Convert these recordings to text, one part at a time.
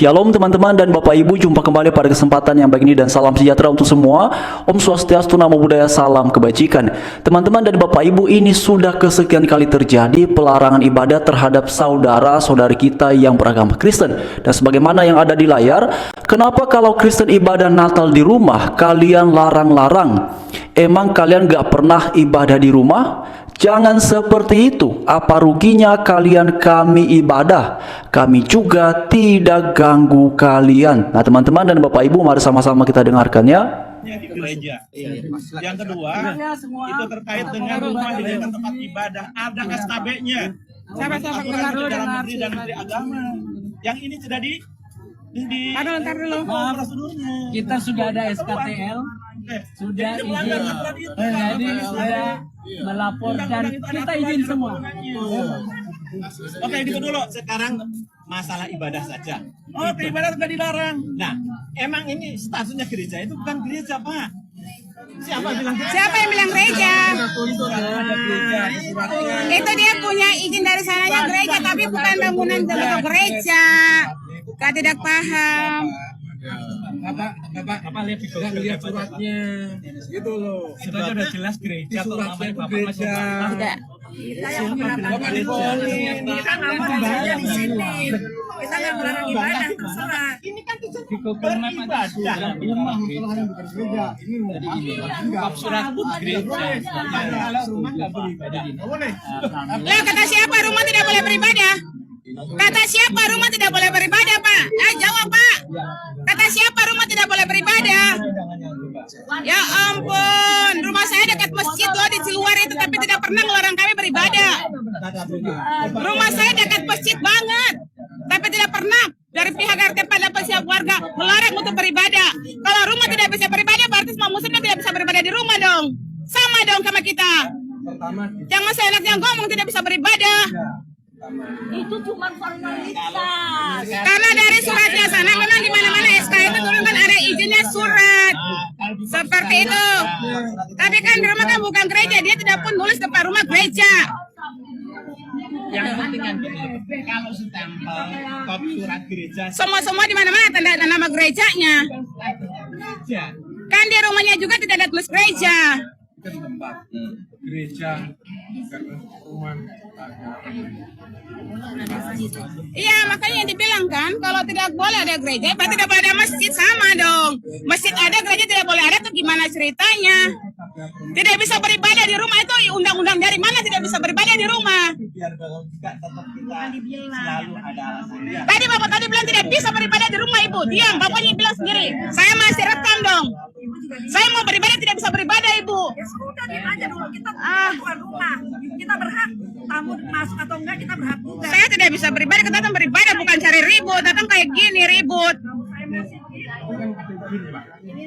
Shalom teman-teman dan Bapak Ibu, jumpa kembali pada kesempatan yang baik ini dan salam sejahtera untuk semua. Om Swastiastu, Namo Buddhaya, salam kebajikan. Teman-teman dan Bapak Ibu, ini sudah kesekian kali terjadi pelarangan ibadah terhadap saudara-saudari kita yang beragama Kristen. Dan sebagaimana yang ada di layar, kenapa kalau Kristen ibadah Natal di rumah kalian larang-larang? Emang kalian gak pernah ibadah di rumah? Jangan seperti itu. Apa ruginya kalian kami ibadah? Kami juga tidak ganggu kalian. Nah teman-teman dan Bapak Ibu, mari sama-sama kita dengarkan ya. Di gereja. Yang kedua, itu terkait dengan rumah dijadikan tempat ibadah. Ada SKB-nya. Aturan di dalam negeri dan menteri agama. Yang ini sudah di Ntar dulu. prosedurnya. Kita sudah ada SKTL, sudah izin, jadi sudah melapor dan kita izin semua. Oke, itu dulu. Sekarang masalah ibadah saja. Oke, ibadah sudah dilarang. Nah, emang ini statusnya gereja itu bukan gereja, Pak. Siapa bilang gereja? Siapa yang bilang gereja? Itu dia punya izin dari sananya gereja, tapi bukan bangunan untuk gereja. Kau tidak paham. Bapak lihat suratnya, gitu loh. Itu aja udah jelas gereja. Di suratnya itu gereja. Tidak. Bapak di Kita nggak mau gereja di sini. Kita nggak melarang ibadah, terserah. Ini kan tujuan di Google Map ada rumah bukan gereja. Ini jadi gini, bab surat gereja. Kalau rumah nggak boleh ibadah. Lah kata siapa rumah tidak boleh beribadah? Kata siapa rumah tidak boleh beribadah, Pak? Jawab, Pak. Kata siapa rumah tidak boleh beribadah? Ya ampun, rumah saya dekat masjid loh di luar itu, tapi tidak pernah melarang kami beribadah. Rumah saya dekat masjid banget, tapi tidak pernah dari pihak RT pada pihak warga melarang untuk beribadah. Kalau rumah tidak bisa beribadah, berarti semua muslim tidak bisa beribadah di rumah dong. Sama dong sama kita. Jangan seenaknya ngomong tidak bisa beribadah. Itu cuma formalitas. Karena dari suratnya sana memang di mana-mana SK itu turun kan ada izinnya surat. Seperti itu. Tapi kan di rumah kan bukan gereja, dia tidak pun nulis depan rumah gereja. yang penting kan kalau stempel top surat gereja Semua di mana-mana tanda nama gerejanya. gereja Kan di rumahnya juga tidak ada tulis gereja. tempat gereja rumah. Iya, makanya yang dibilang kan kalau tidak boleh ada gereja, berarti tidak boleh ada masjid, sama dong. Masjid ada, gereja tidak boleh ada, tuh gimana ceritanya? Tidak bisa beribadah di rumah itu undang-undang dari mana tidak bisa beribadah di rumah? biar kalau juga tetap kita selalu ada alasannya. Tadi Bapak tadi bilang tidak bisa beribadah di rumah, Ibu. Diam, Bapaknya bilang sendiri. Saya masih rekam dong. Saya mau beribadah tidak bisa beribadah, Ibu. Ya sudah diam aja dulu, kita bukan rumah. Kita berhak tamu masuk atau enggak, kita berhak juga. Saya tidak bisa beribadah, kita datang beribadah bukan cari ribut. Datang kayak gini ribut.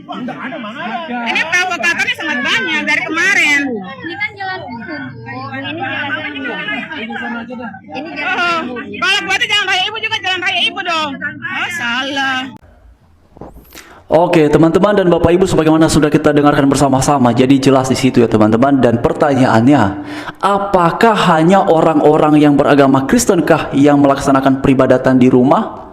Enggak ada mana. Ini provokatornya sangat banyak dari kemarin. Ini kan jalan umum. Ini jalan umum. Ini Oh, kalau berarti jalan raya Ibu juga jalan raya Ibu dong. Oh, salah. Oke teman-teman dan Bapak Ibu, sebagaimana sudah kita dengarkan bersama-sama, jadi jelas di situ ya teman-teman. Dan pertanyaannya, apakah hanya orang-orang yang beragama Kristenkah yang melaksanakan peribadatan di rumah?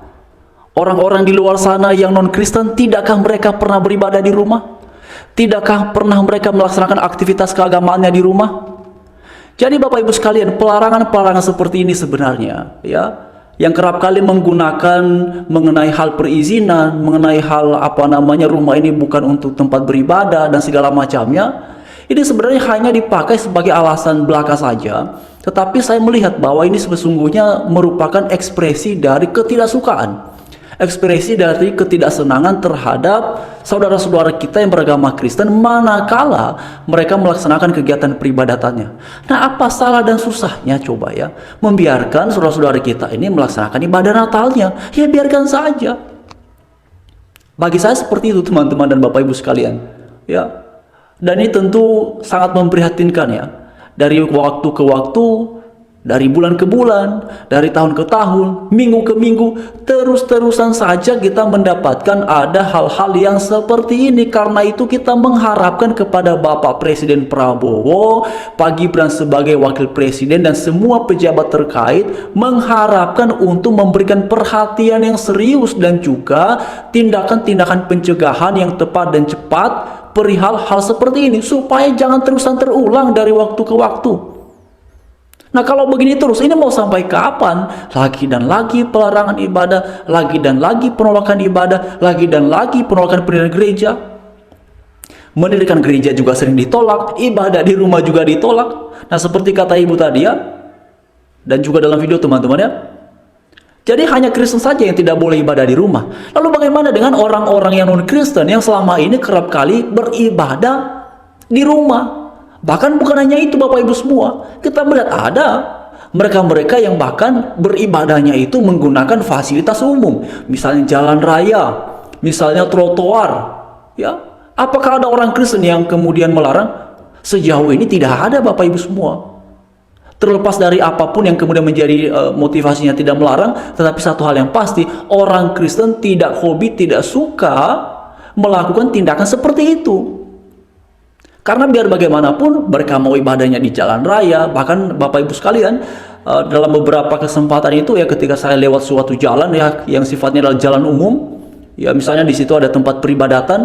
Orang-orang di luar sana yang non-Kristen, tidakkah mereka pernah beribadah di rumah? Tidakkah pernah mereka melaksanakan aktivitas keagamaannya di rumah? Jadi Bapak Ibu sekalian, pelarangan-pelarangan seperti ini sebenarnya ya, yang kerap kali menggunakan mengenai hal perizinan, mengenai hal rumah ini bukan untuk tempat beribadah dan segala macamnya, ini sebenarnya hanya dipakai sebagai alasan belaka saja. Tetapi saya melihat bahwa ini sesungguhnya merupakan ekspresi dari ketidaksukaan, ekspresi dari ketidaksenangan terhadap saudara-saudara kita yang beragama Kristen manakala mereka melaksanakan kegiatan peribadatannya. Nah, apa salah dan susahnya coba ya membiarkan saudara-saudara kita ini melaksanakan ibadah Natalnya? Ya biarkan saja. Bagi saya seperti itu teman-teman dan Bapak Ibu sekalian ya. Dan ini tentu sangat memprihatinkan ya. Dari waktu ke waktu Dari bulan ke bulan, dari tahun ke tahun, minggu ke minggu, terus-terusan saja kita mendapatkan ada hal-hal yang seperti ini. Karena itu kita mengharapkan kepada Bapak Presiden Prabowo, Pak Gibran sebagai Wakil Presiden, dan semua pejabat terkait mengharapkan untuk memberikan perhatian yang serius dan juga tindakan-tindakan pencegahan yang tepat dan cepat perihal hal seperti ini, supaya jangan terusan terulang dari waktu ke waktu. Nah, kalau begini terus, ini mau sampai kapan? Lagi dan lagi pelarangan ibadah, lagi dan lagi penolakan ibadah, lagi dan lagi penolakan pendirian gereja. Mendirikan gereja juga sering ditolak, ibadah di rumah juga ditolak. Nah, seperti kata ibu tadi ya, dan juga dalam video teman-teman ya. Jadi hanya Kristen saja yang tidak boleh ibadah di rumah. Lalu bagaimana dengan orang-orang yang non-Kristen yang selama ini kerap kali beribadah di rumah? Bahkan bukan hanya itu Bapak Ibu semua, kita melihat ada mereka-mereka yang bahkan beribadahnya itu menggunakan fasilitas umum, misalnya jalan raya, misalnya trotoar. Ya, apakah ada orang Kristen yang kemudian melarang? Sejauh ini tidak ada Bapak Ibu semua. Terlepas dari apapun yang kemudian menjadi motivasinya tidak melarang, tetapi satu hal yang pasti, orang Kristen tidak hobi, tidak suka melakukan tindakan seperti itu. Karena biar bagaimanapun mereka mau ibadahnya di jalan raya. Bahkan Bapak Ibu sekalian, dalam beberapa kesempatan itu ya, ketika saya lewat suatu jalan ya yang sifatnya adalah jalan umum, ya misalnya di situ ada tempat peribadatan,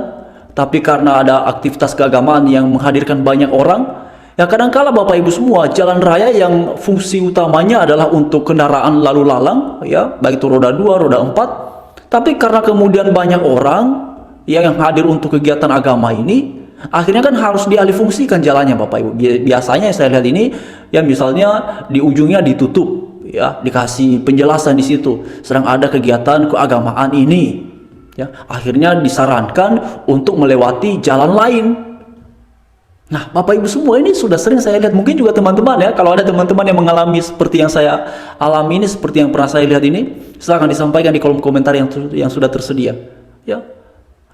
tapi karena ada aktivitas keagamaan yang menghadirkan banyak orang, ya kadangkala Bapak Ibu semua, jalan raya yang fungsi utamanya adalah untuk kendaraan lalu lalang, ya baik itu roda 2, roda 4, tapi karena kemudian banyak orang yang hadir untuk kegiatan agama ini, akhirnya kan harus dialihfungsikan jalannya Bapak Ibu. Biasanya saya lihat ini, ya misalnya di ujungnya ditutup, ya dikasih penjelasan di situ, sedang ada kegiatan keagamaan ini, ya akhirnya disarankan untuk melewati jalan lain. Nah Bapak Ibu semua, ini sudah sering saya lihat, mungkin juga teman-teman ya, kalau ada teman-teman yang mengalami seperti yang saya alami ini, seperti yang pernah saya lihat ini, silahkan disampaikan di kolom komentar yang sudah tersedia, ya.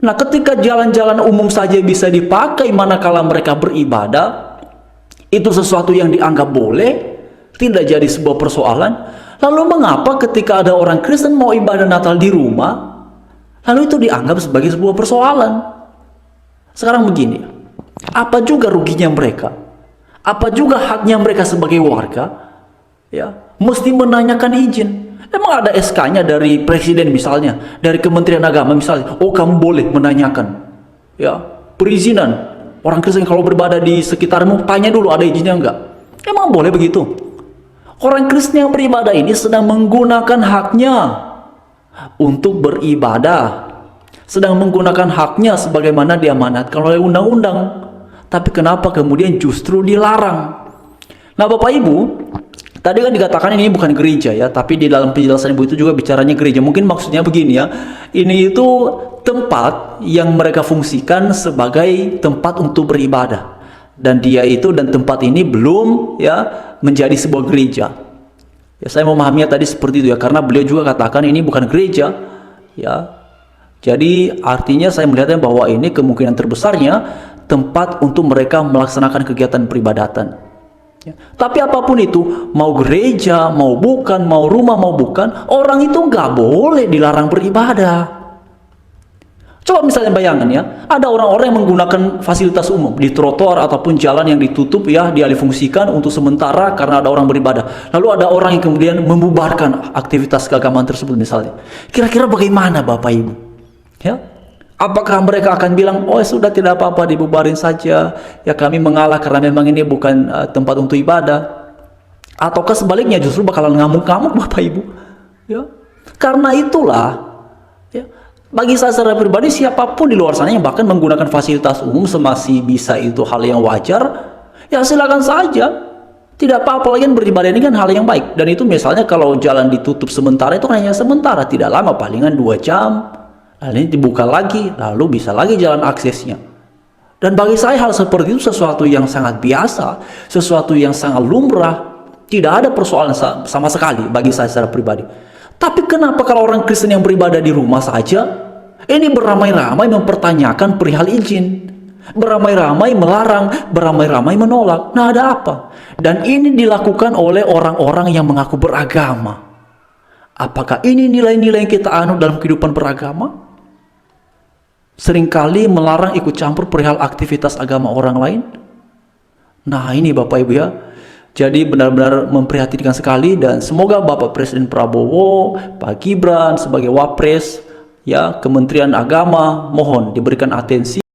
Nah, ketika jalan-jalan umum saja bisa dipakai manakala mereka beribadah, itu sesuatu yang dianggap boleh, tidak jadi sebuah persoalan. Lalu mengapa ketika ada orang Kristen mau ibadah Natal di rumah, lalu itu dianggap sebagai sebuah persoalan? Sekarang begini, apa juga ruginya mereka? Apa juga haknya mereka sebagai warga? Ya, mesti menanyakan izin. Emang ada SK-nya dari presiden misalnya, dari Kementerian Agama misalnya, oh kamu boleh menanyakan, ya perizinan orang Kristen kalau beribadah di sekitarmu, tanya dulu ada izinnya enggak? Emang boleh begitu? Orang Kristen yang beribadah ini sedang menggunakan haknya untuk beribadah, sedang menggunakan haknya sebagaimana diamanatkan oleh undang-undang. Tapi kenapa kemudian justru dilarang? Nah Bapak Ibu, tadi kan dikatakan ini bukan gereja ya, tapi di dalam penjelasan ibu itu juga bicaranya gereja. Mungkin maksudnya begini ya, ini itu tempat yang mereka fungsikan sebagai tempat untuk beribadah. Dan tempat ini belum ya menjadi sebuah gereja. Ya saya memahaminya tadi seperti itu ya, karena beliau juga katakan ini bukan gereja ya. Jadi artinya saya melihatnya bahwa ini kemungkinan terbesarnya tempat untuk mereka melaksanakan kegiatan peribadatan. Ya. Tapi apapun itu, mau gereja, mau bukan, mau rumah, mau bukan, orang itu nggak boleh dilarang beribadah. Coba misalnya bayangkan ya, ada orang-orang yang menggunakan fasilitas umum di trotoar ataupun jalan yang ditutup ya, dialihfungsikan untuk sementara karena ada orang beribadah. Lalu ada orang yang kemudian membubarkan aktivitas keagamaan tersebut misalnya. Kira-kira bagaimana Bapak Ibu? Ya? Apakah mereka akan bilang, oh sudah tidak apa-apa dibubarin saja, ya kami mengalah karena memang ini bukan tempat untuk ibadah? Ataukah sebaliknya justru bakalan ngamuk-ngamuk Bapak Ibu? Ya, karena itulah, ya, bagi saya secara pribadi siapapun di luar sana yang bahkan menggunakan fasilitas umum semasih bisa itu hal yang wajar, ya silakan saja. Tidak apa-apa, lagi beribadah ini kan hal yang baik. Dan itu misalnya kalau jalan ditutup sementara itu kan hanya sementara, tidak lama, palingan 2 jam. Lalu ini dibuka lagi, lalu bisa lagi jalan aksesnya. Dan bagi saya hal seperti itu sesuatu yang sangat biasa, sesuatu yang sangat lumrah, tidak ada persoalan sama sekali bagi saya secara pribadi. Tapi kenapa kalau orang Kristen yang beribadah di rumah saja, ini beramai-ramai mempertanyakan perihal izin? Beramai-ramai melarang, beramai-ramai menolak. Nah, ada apa? Dan ini dilakukan oleh orang-orang yang mengaku beragama. Apakah ini nilai-nilai yang kita anut dalam kehidupan beragama? Seringkali melarang ikut campur perihal aktivitas agama orang lain. Nah, ini Bapak Ibu ya. Jadi benar-benar memprihatinkan sekali, dan semoga Bapak Presiden Prabowo, Pak Gibran sebagai Wapres, ya, Kementerian Agama, mohon diberikan atensi